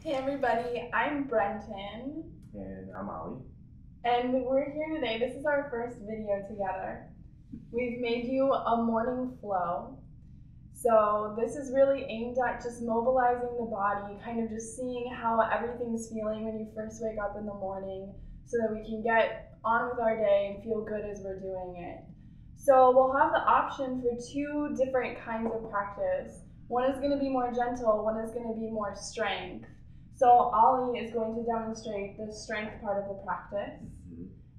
Hey everybody, I'm Brentan. And I'm Ollie. And we're here today. This is our first video together. We've made you a morning flow. So this is really aimed at just mobilizing the body, kind of just seeing how everything's feeling when you first wake up in the morning so that we can get on with our day and feel good as we're doing it. So we'll have the option for two different kinds of practice. One is going to be more gentle, one is going to be more strength. So Ollie is going to demonstrate the strength part of the practice,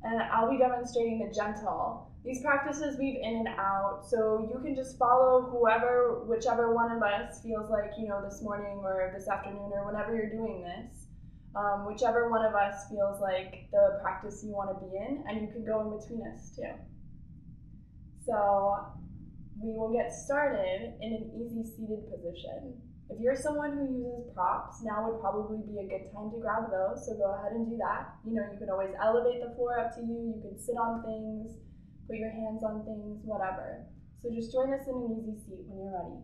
and I'll be demonstrating the gentle. These practices weave in and out, so you can just follow whichever one of us feels like, this morning or this afternoon or whenever you're doing this, whichever one of us feels like the practice you want to be in, and you can go in between us too. So we will get started in an easy seated position. If you're someone who uses props, now would probably be a good time to grab those, so go ahead and do that. You can always elevate the floor up to you, you can sit on things, put your hands on things, whatever. So just join us in an easy seat when you're ready.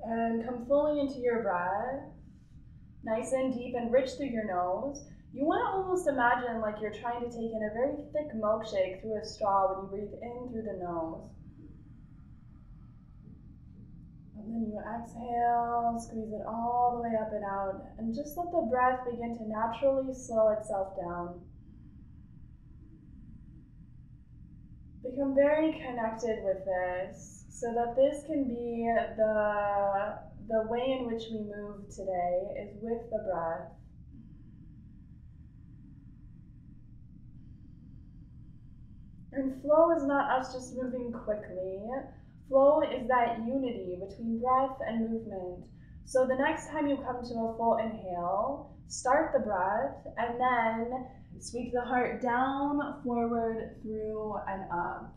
And come fully into your breath, nice and deep and rich through your nose. You want to almost imagine like you're trying to take in a very thick milkshake through a straw when you breathe in through the nose. And then you exhale, squeeze it all the way up and out, and just let the breath begin to naturally slow itself down. Become very connected with this so that this can be the way in which we move today is with the breath. And flow is not us just moving quickly. Flow is that unity between breath and movement. So the next time you come to a full inhale, start the breath and then sweep the heart down, forward, through, and up.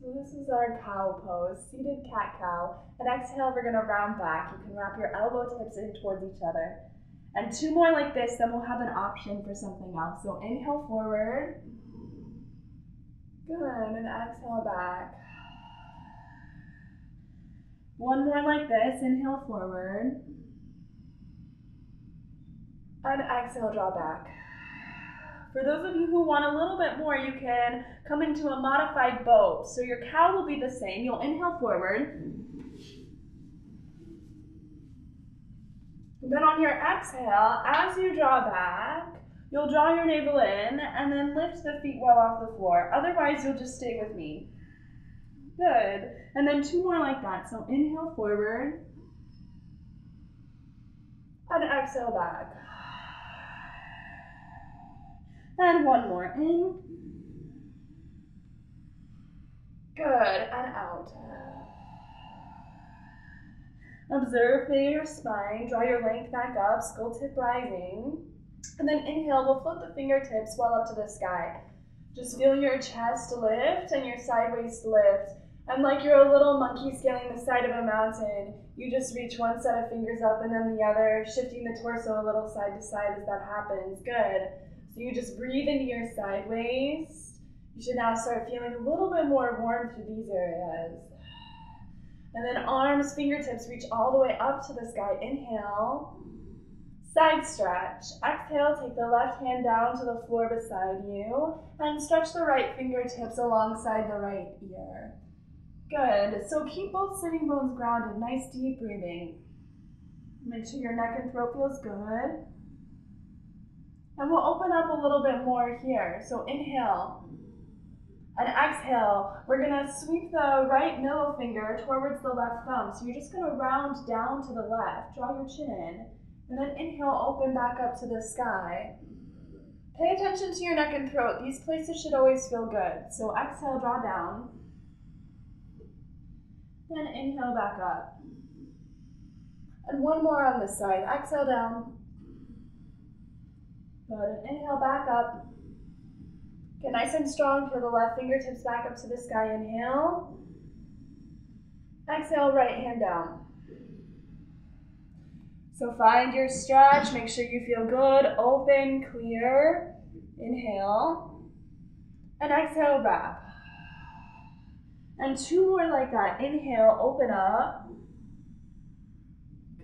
So this is our cow pose, seated cat-cow. And exhale, we're going to round back. You can wrap your elbow tips in towards each other. And two more like this, then we'll have an option for something else. So inhale forward. Good, and exhale back. One more like this, inhale forward. And exhale, draw back. For those of you who want a little bit more, you can come into a modified boat. So your cow will be the same. You'll inhale forward. Then on your exhale, as you draw back, you'll draw your navel in and then lift the feet well off the floor. Otherwise, you'll just stay with me. Good. And then two more like that. So inhale forward. And exhale back. And one more in. Good. And out. Observe your spine. Draw your length back up. Skull tip rising. And then inhale, we'll float the fingertips well up to the sky. Just feel your chest lift and your side waist lift. And like you're a little monkey scaling the side of a mountain, you just reach one set of fingers up and then the other, shifting the torso a little side to side as that happens. Good. So you just breathe into your side waist. You should now start feeling a little bit more warmth through these areas. And then arms, fingertips reach all the way up to the sky. Inhale. Side stretch. Exhale, take the left hand down to the floor beside you and stretch the right fingertips alongside the right ear. Good. So keep both sitting bones grounded. Nice deep breathing. Make sure your neck and throat feels good. And we'll open up a little bit more here. So inhale and exhale. We're going to sweep the right middle finger towards the left thumb. So you're just going to round down to the left. Draw your chin in. And then inhale, open back up to the sky. Pay attention to your neck and throat. These places should always feel good. So exhale, draw down. Then inhale back up. And one more on this side. Exhale down. Good. And inhale back up. Get nice and strong. Feel the left fingertips back up to the sky. Inhale. Exhale, right hand down. So find your stretch. Make sure you feel good. Open, clear. Inhale. And exhale, wrap. And two more like that. Inhale, open up.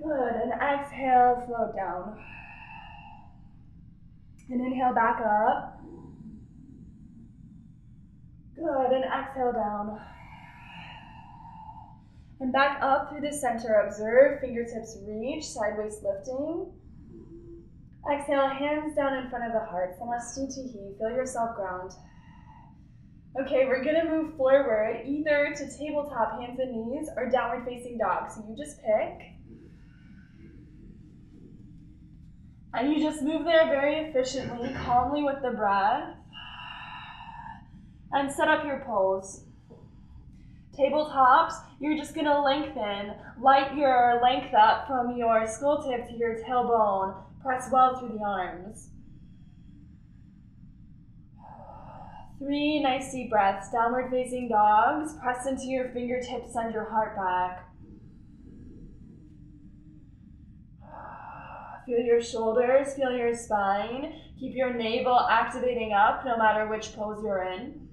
Good, and exhale, float down. And inhale back up. Good, and exhale down. And back up through the center. Observe, fingertips reach, sideways lifting. Exhale, hands down in front of the heart. Samastitihi, feel yourself ground. Okay, we're gonna move forward either to tabletop, hands and knees, or downward facing dog. So you just pick. And you just move there very efficiently, calmly with the breath. And set up your pose. Tabletops, you're just gonna lengthen. Light your length up from your skull tip to your tailbone. Press well through the arms. 3 nice deep breaths. Downward facing dogs. Press into your fingertips, send your heart back. Feel your shoulders, feel your spine. Keep your navel activating up no matter which pose you're in.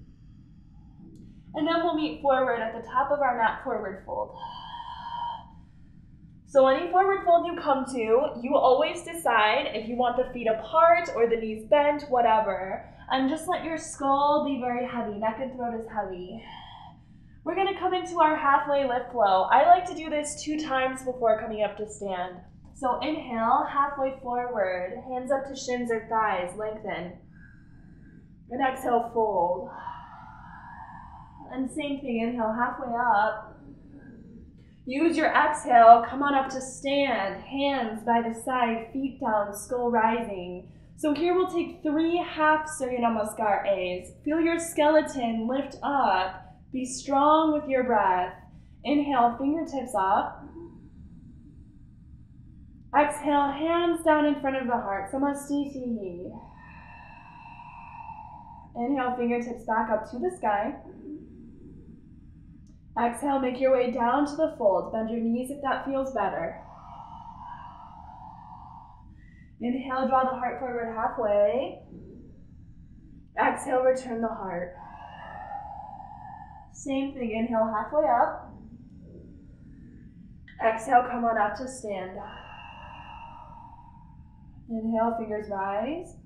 And then we'll meet forward at the top of our mat, forward fold. So any forward fold you come to, you always decide if you want the feet apart or the knees bent, whatever. And just let your skull be very heavy, neck and throat is heavy. We're gonna come into our halfway lift flow. I like to do this 2 times before coming up to stand. So inhale, halfway forward, hands up to shins or thighs, lengthen. And exhale, fold. And same thing, inhale, halfway up. Use your exhale, come on up to stand, hands by the side, feet down, skull rising. So here we'll take 3 half Surya Namaskar A's. Feel your skeleton lift up, be strong with your breath. Inhale, fingertips up. Exhale, hands down in front of the heart, Samastitihi. Inhale, fingertips back up to the sky. Exhale, make your way down to the fold. Bend your knees if that feels better. Inhale, draw the heart forward halfway. Exhale, return the heart. Same thing, inhale, halfway up. Exhale, come on up to stand. Inhale, fingers rise.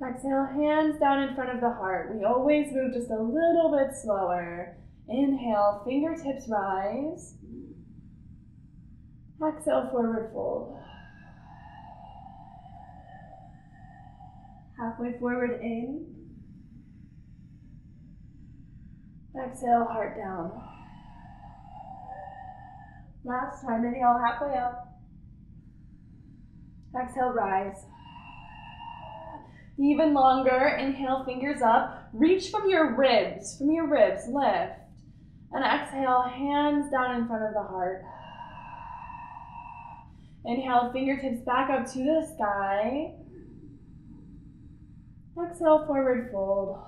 Exhale, hands down in front of the heart. We always move just a little bit slower. Inhale, fingertips rise. Exhale, forward fold. Halfway forward in. Exhale, heart down. Last time, inhale, halfway up. Exhale, rise. Even longer, inhale, fingers up. Reach from your ribs, lift. And exhale, hands down in front of the heart. Inhale, fingertips back up to the sky. Exhale, forward fold.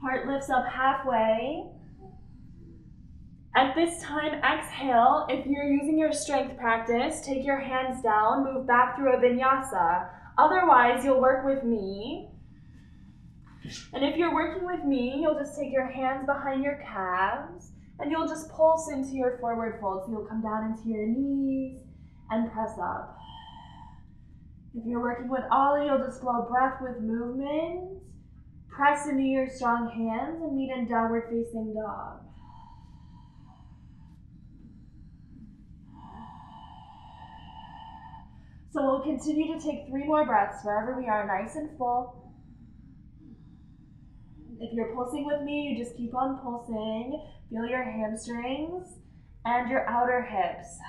Heart lifts up halfway. At this time, exhale. If you're using your strength practice, take your hands down, move back through a vinyasa. Otherwise, you'll work with me. And if you're working with me, you'll just take your hands behind your calves and you'll just pulse into your forward fold. So you'll come down into your knees and press up. If you're working with Ollie, you'll just flow breath with movement. Press into your strong hands and meet in downward facing dog. So we'll continue to take 3 more breaths wherever we are, nice and full. If you're pulsing with me, you just keep on pulsing. Feel your hamstrings and your outer hips.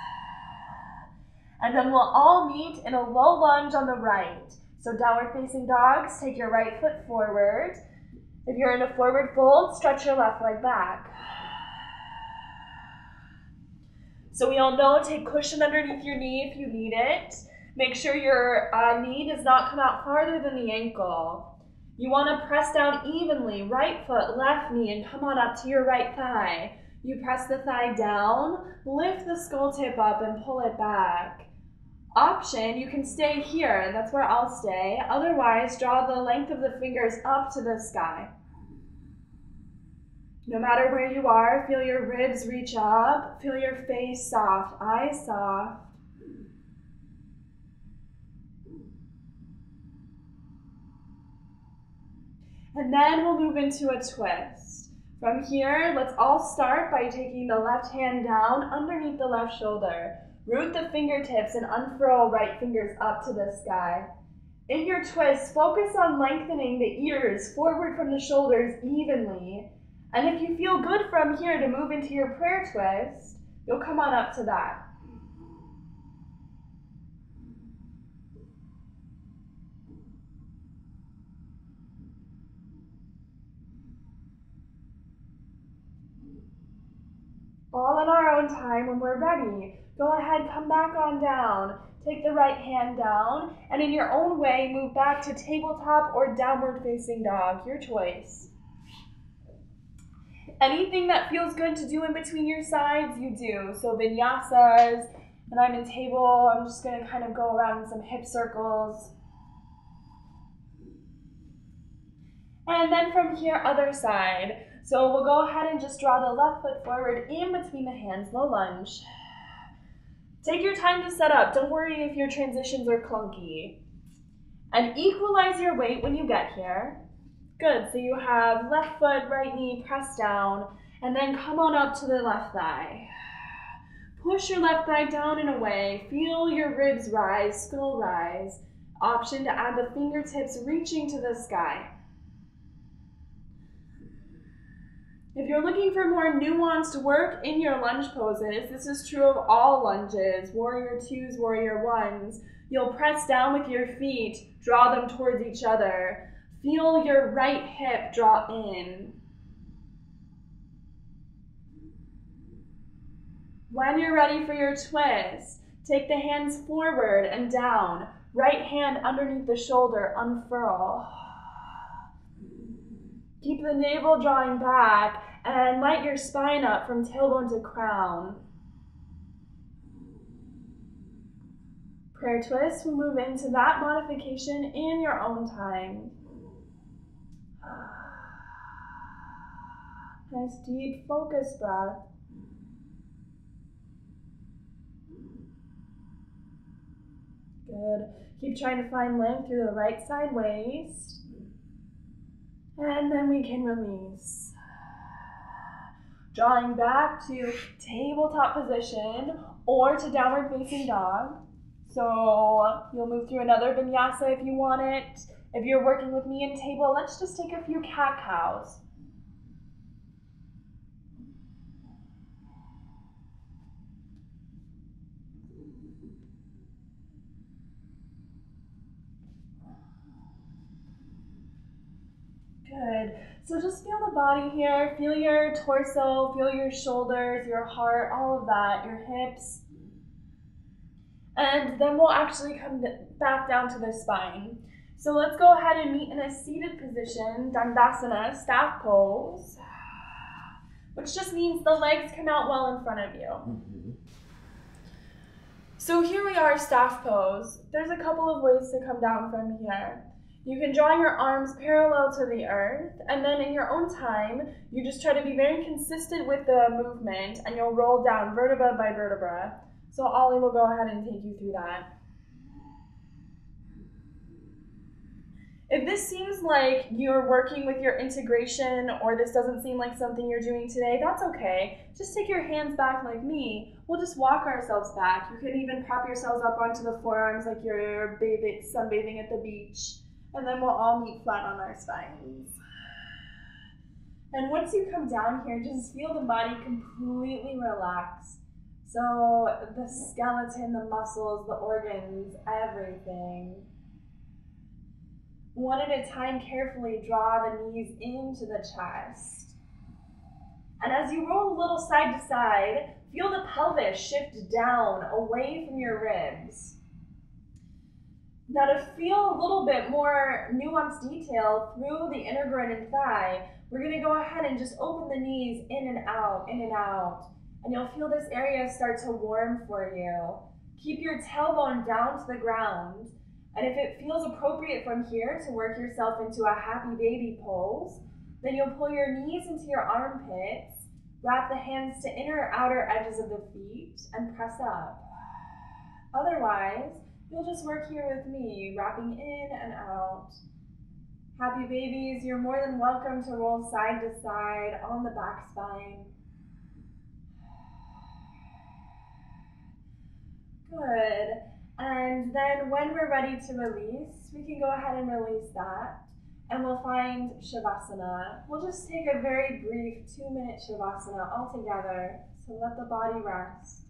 And then we'll all meet in a low lunge on the right. So downward facing dogs, take your right foot forward. If you're in a forward fold, stretch your left leg back. So we all know, take cushion underneath your knee if you need it. Make sure your knee does not come out farther than the ankle. You want to press down evenly, right foot, left knee, and come on up to your right thigh. You press the thigh down, lift the skull tip up and pull it back. Option, you can stay here, and that's where I'll stay. Otherwise, draw the length of the fingers up to the sky. No matter where you are, feel your ribs reach up, feel your face soft, eyes soft. And then we'll move into a twist. From here, let's all start by taking the left hand down underneath the left shoulder. Root the fingertips and unfurl right fingers up to the sky. In your twist, focus on lengthening the ears forward from the shoulders evenly. And if you feel good from here to move into your prayer twist, you'll come on up to that. All in our own time when we're ready. Go ahead, come back on down. Take the right hand down, and in your own way, move back to tabletop or downward facing dog, your choice. Anything that feels good to do in between your sides, you do. So vinyasas, and I'm in table, I'm just gonna kind of go around in some hip circles. And then from here, other side. So we'll go ahead and just draw the left foot forward in between the hands, low lunge. Take your time to set up. Don't worry if your transitions are clunky. And equalize your weight when you get here. Good, so you have left foot, right knee, press down, and then come on up to the left thigh. Push your left thigh down and away. Feel your ribs rise, skull rise. Option to add the fingertips reaching to the sky. If you're looking for more nuanced work in your lunge poses, this is true of all lunges, warrior twos, warrior ones. You'll press down with your feet, draw them towards each other. Feel your right hip draw in. When you're ready for your twist, take the hands forward and down. Right hand underneath the shoulder, unfurl. Keep the navel drawing back and light your spine up from tailbone to crown. Prayer twist, we'll move into that modification in your own time. Nice deep focus breath. Good. Keep trying to find length through the right side waist. And then we can release. Drawing back to tabletop position or to downward facing dog. So you'll move through another vinyasa if you want it. If you're working with me in table, let's just take a few cat-cows. Good. So just feel the body here. Feel your torso, feel your shoulders, your heart, all of that, your hips. And then we'll actually come back down to the spine. So let's go ahead and meet in a seated position, Dandasana, staff pose, which just means the legs come out well in front of you. So here we are, staff pose. There's a couple of ways to come down from here. You can draw your arms parallel to the earth, and then in your own time, you just try to be very consistent with the movement, and you'll roll down vertebra by vertebra. So Ollie will go ahead and take you through that. If this seems like you're working with your integration, or this doesn't seem like something you're doing today, that's okay. Just take your hands back like me. We'll just walk ourselves back. You can even prop yourselves up onto the forearms like you're sunbathing at the beach. And then we'll all meet flat on our spines. And once you come down here, just feel the body completely relax. So the skeleton, the muscles, the organs, everything. One at a time, carefully draw the knees into the chest. And as you roll a little side to side, feel the pelvis shift down away from your ribs. Now to feel a little bit more nuanced detail through the inner groin and thigh, we're gonna go ahead and just open the knees in and out, in and out. And you'll feel this area start to warm for you. Keep your tailbone down to the ground. And if it feels appropriate from here to work yourself into a happy baby pose, Then you'll pull your knees into your armpits, wrap the hands to inner or outer edges of the feet, and press up. Otherwise, you'll just work here with me, wrapping in and out. Happy babies, you're more than welcome to roll side to side on the back spine. Good. And then when we're ready to release, we can go ahead and release that. And we'll find Shavasana. We'll just take a very brief 2-minute Shavasana all together. So let the body rest.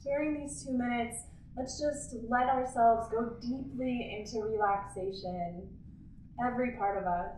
During these 2 minutes, let's just let ourselves go deeply into relaxation, every part of us.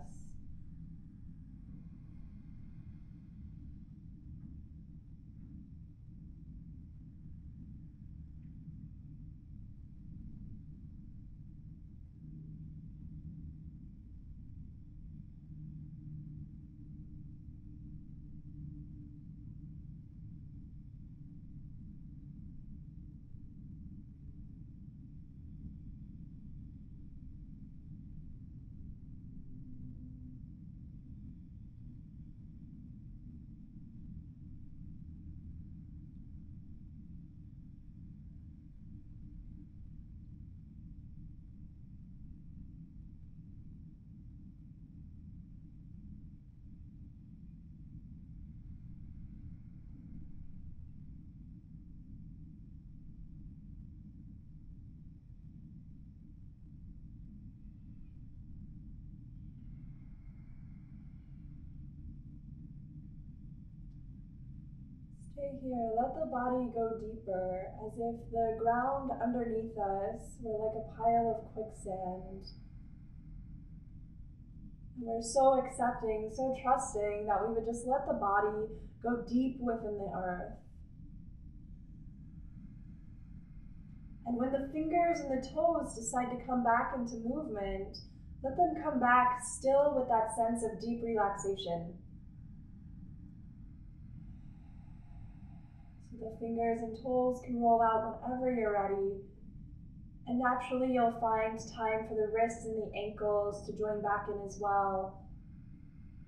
Stay here, let the body go deeper, as if the ground underneath us were like a pile of quicksand. And we're so accepting, so trusting that we would just let the body go deep within the earth. And when the fingers and the toes decide to come back into movement, let them come back still with that sense of deep relaxation. The fingers and toes can roll out whenever you're ready. And naturally you'll find time for the wrists and the ankles to join back in as well.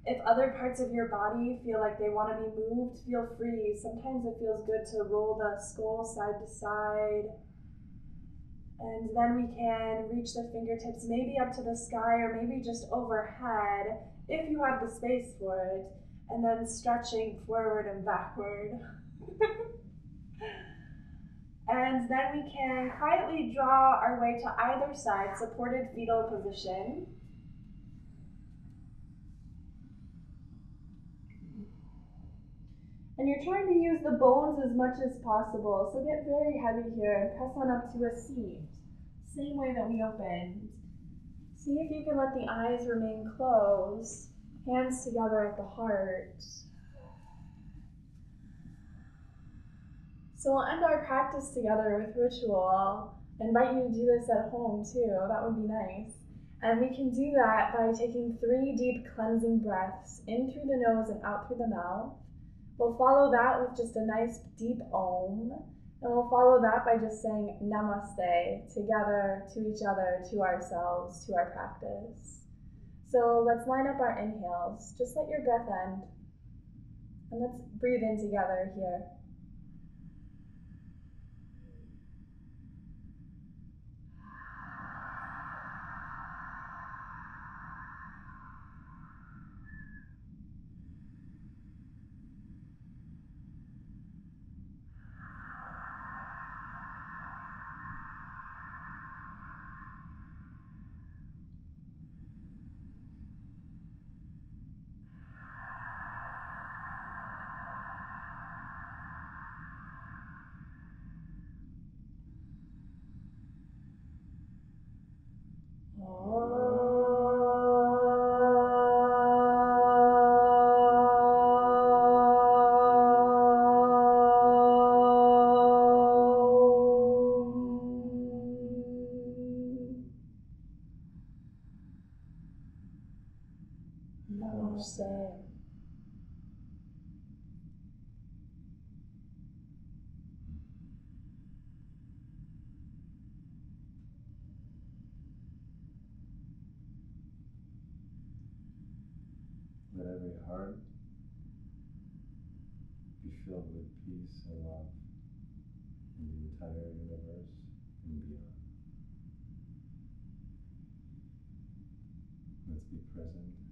If other parts of your body feel like they want to be moved, feel free. Sometimes it feels good to roll the skull side to side. And then we can reach the fingertips maybe up to the sky or maybe just overhead if you have the space for it. And then stretching forward and backward. And then we can quietly draw our way to either side, supported fetal position. And you're trying to use the bones as much as possible, so get very heavy here and press on up to a seat. Same way that we opened. See if you can let the eyes remain closed, hands together at the heart. So we'll end our practice together with ritual. I invite you to do this at home too, that would be nice. And we can do that by taking 3 deep cleansing breaths in through the nose and out through the mouth. We'll follow that with just a nice deep Om. And we'll follow that by just saying Namaste together, to each other, to ourselves, to our practice. So let's line up our inhales. Just let your breath end. And let's breathe in together here. Namaste. heart be filled with peace and love in the entire universe and beyond. Let's be present